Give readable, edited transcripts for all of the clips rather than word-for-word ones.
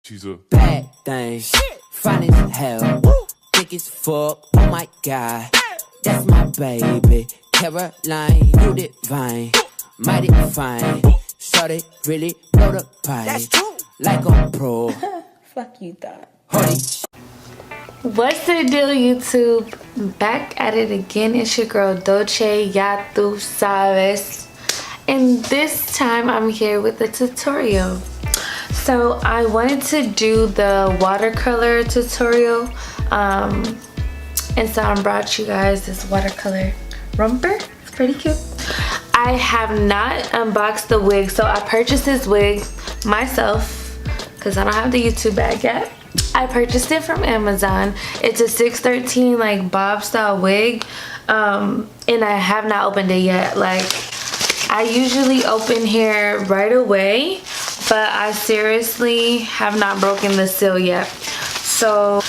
She's a bad thing, fine as hell, thick as fuck, oh my god, that's my baby, Caroline, you divine, mighty fine, shorty really blow the pipe, like a pro. Fuck you thought. Holy What's the deal, YouTube? Back at it again. It's your girl Dolce YA Tu Sabes, and this time I'm here with a tutorial. So I wanted to do the watercolor tutorial, and so I brought you guys this watercolor romper. It's pretty cute. I have not unboxed the wig, so I purchased this wig myself because I don't have the YouTube bag yet. I purchased it from Amazon. It's a 613 like bob style wig, and I have not opened it yet. Like, I usually open hair right away, but I seriously have not broken the seal yet. So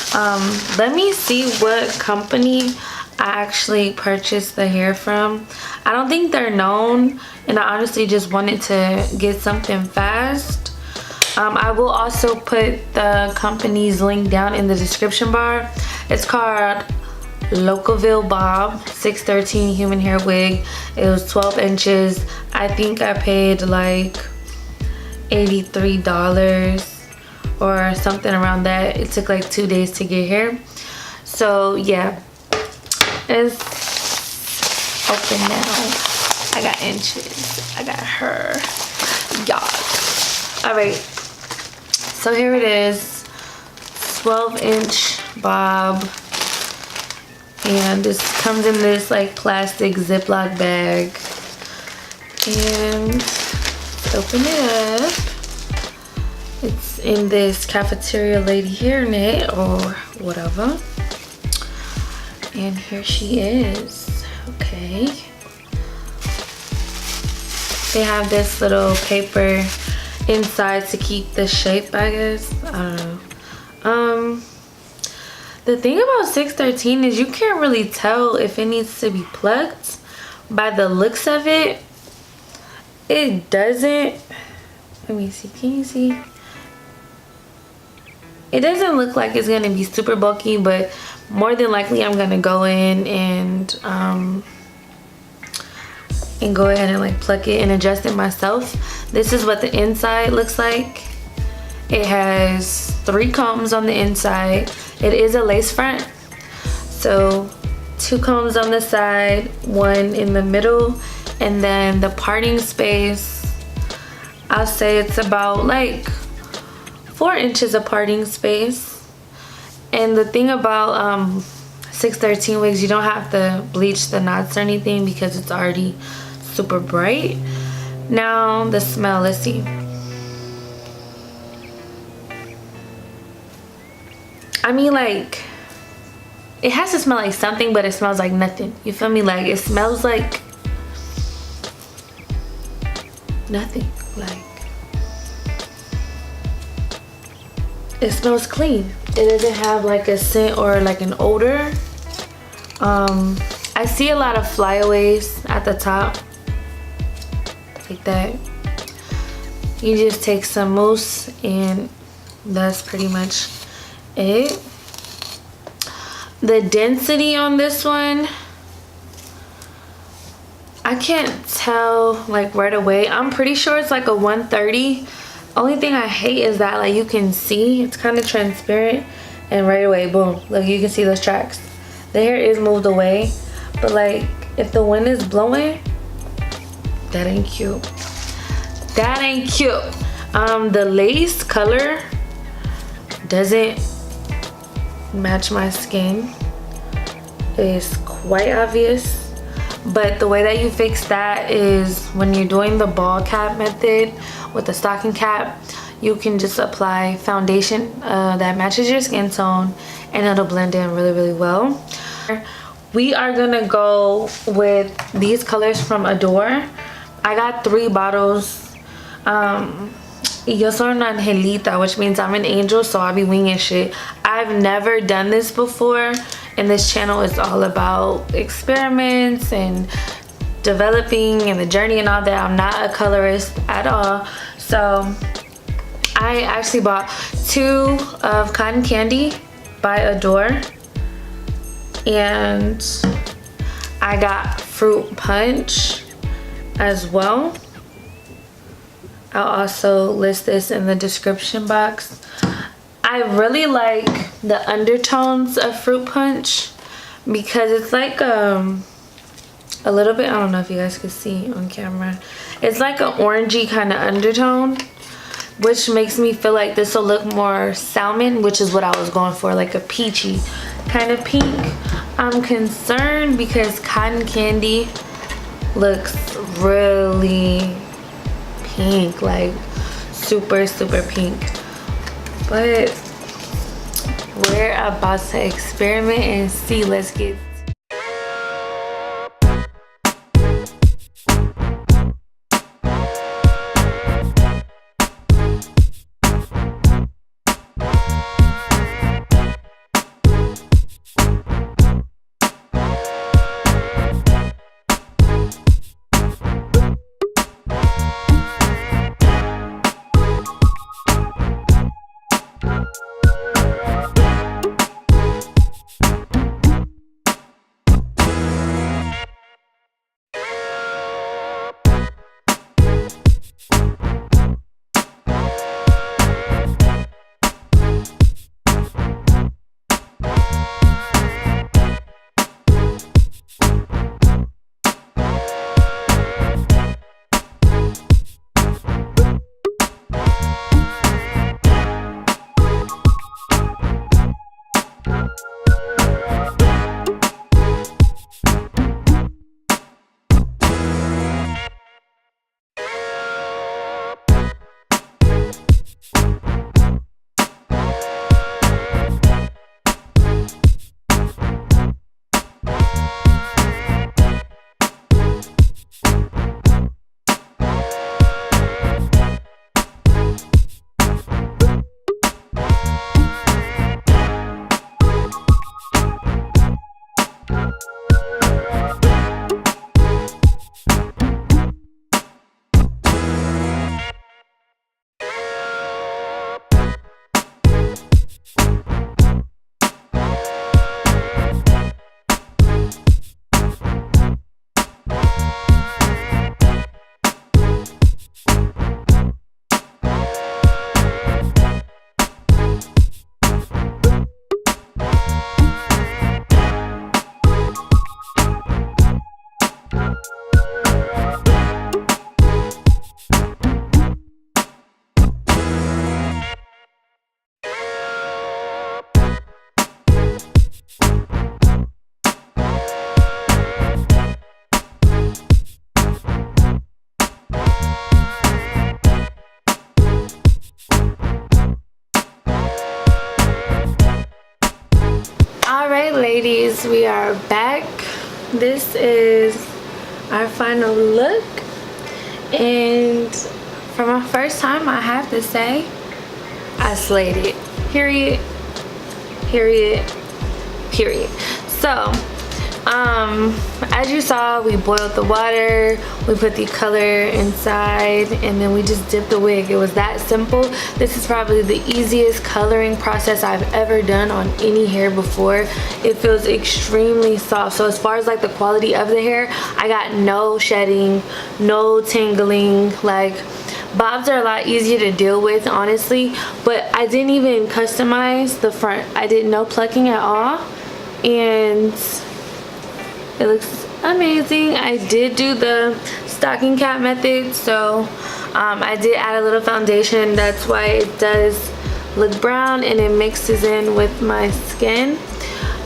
let me see what company I actually purchased the hair from. I don't think they're known, and I honestly just wanted to get something fast. I will also put the company's link down in the description bar. It's called Locaville Bob 613 human hair wig. It was 12 inches. I think I paid like $83 or something around that. It took like 2 days to get here. So yeah, it's open now. I got inches. I got her. Y'all. Alright. So here it is, 12-inch bob, and this comes in this like plastic Ziploc bag, and open it up. It's in this cafeteria lady hairnet or whatever, and here she is. Okay, they have this little paper inside to keep the shape, I guess. I don't know. The thing about 613 is you can't really tell if it needs to be plucked by the looks of it. It doesn't. Let me see. Can you see? It doesn't look like it's gonna be super bulky, but more than likely I'm gonna go in and go ahead and like pluck it and adjust it myself. This is what the inside looks like. It has 3 combs on the inside. It is a lace front, so 2 combs on the side, 1 in the middle, and then the parting space, I'll say it's about like 4 inches of parting space. And the thing about 613 wigs, you don't have to bleach the knots or anything because it's already super bright. Now the smell, let's see. I mean, like, it has to smell like something, but it smells like nothing. You feel me? Like, it smells like nothing. Like, it smells clean. It doesn't have like a scent or like an odor. I see a lot of flyaways at the top like that. You just take some mousse and that's pretty much it. The density on this one, I can't tell like right away. I'm pretty sure it's like a 130. Only thing I hate is that like you can see it's kind of transparent, and right away, boom, look, you can see those tracks. The hair is moved away, but like if the wind is blowing, that ain't cute. That ain't cute. The lace color doesn't match my skin. It's quite obvious, but the way that you fix that is when you're doing the ball cap method with the stocking cap, you can just apply foundation that matches your skin tone, and it'll blend in really, really well. We are gonna go with these colors from Adore. I got 3 bottles. Yo soy una angelita, which means I'm an angel, so I'll be winging shit. I've never done this before, and this channel is all about experiments and developing and the journey and all that. I'm not a colorist at all, so I actually bought 2 of Cotton Candy by Adore, and I got Fruit Punch as well. I'll also list this in the description box. I really like the undertones of Fruit Punch because it's like a little bit, I don't know if you guys can see on camera, it's like an orangey kind of undertone, which makes me feel like this will look more salmon, which is what I was going for, like a peachy kind of pink. I'm concerned because Cotton Candy looks really pink, like super pink, but we're about to experiment and see. Let's get ladies, we are back. This is our final look, and for my first time, I have to say I slayed it. Period. So as you saw, we boiled the water, we put the color inside, and then we just dipped the wig. It was that simple. This is probably the easiest coloring process I've ever done on any hair before. It feels extremely soft. So as far as like the quality of the hair, I got no shedding, no tangling. Like, bobs are a lot easier to deal with, honestly, but I didn't even customize the front. I did no plucking at all, and it looks amazing. I did do the stocking cap method, so I did add a little foundation. That's why it does look brown and it mixes in with my skin.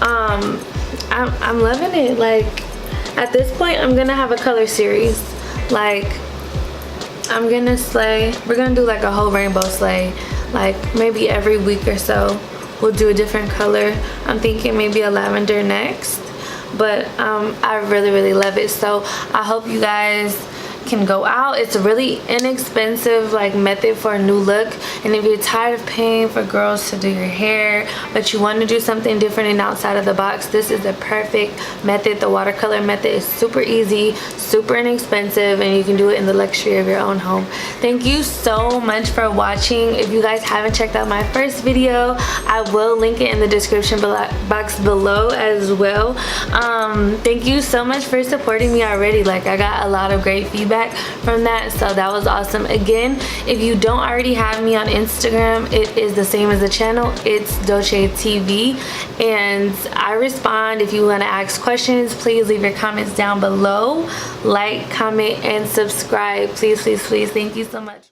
I'm loving it. Like, at this point, I'm gonna have a color series. Like, I'm gonna slay. We're gonna do like a whole rainbow slay. Like, maybe every week or so we'll do a different color. I'm thinking maybe a lavender next, but I really love it. So I hope you guys can go out. It's a really inexpensive like method for a new look, and if you're tired of paying for girls to do your hair but you want to do something different and outside of the box, this is the perfect method. The watercolor method is super easy, super inexpensive, and you can do it in the luxury of your own home. Thank you so much for watching. If you guys haven't checked out my first video, I will link it in the description box below as well. Thank you so much for supporting me already. Like, I got a lot of great feedback from that, so that was awesome. Again, if you don't already have me on Instagram, it is the same as the channel. It's Dolce TV, and I respond. If you want to ask questions, please leave your comments down below. Like, comment, and subscribe, please, please, please. Thank you so much.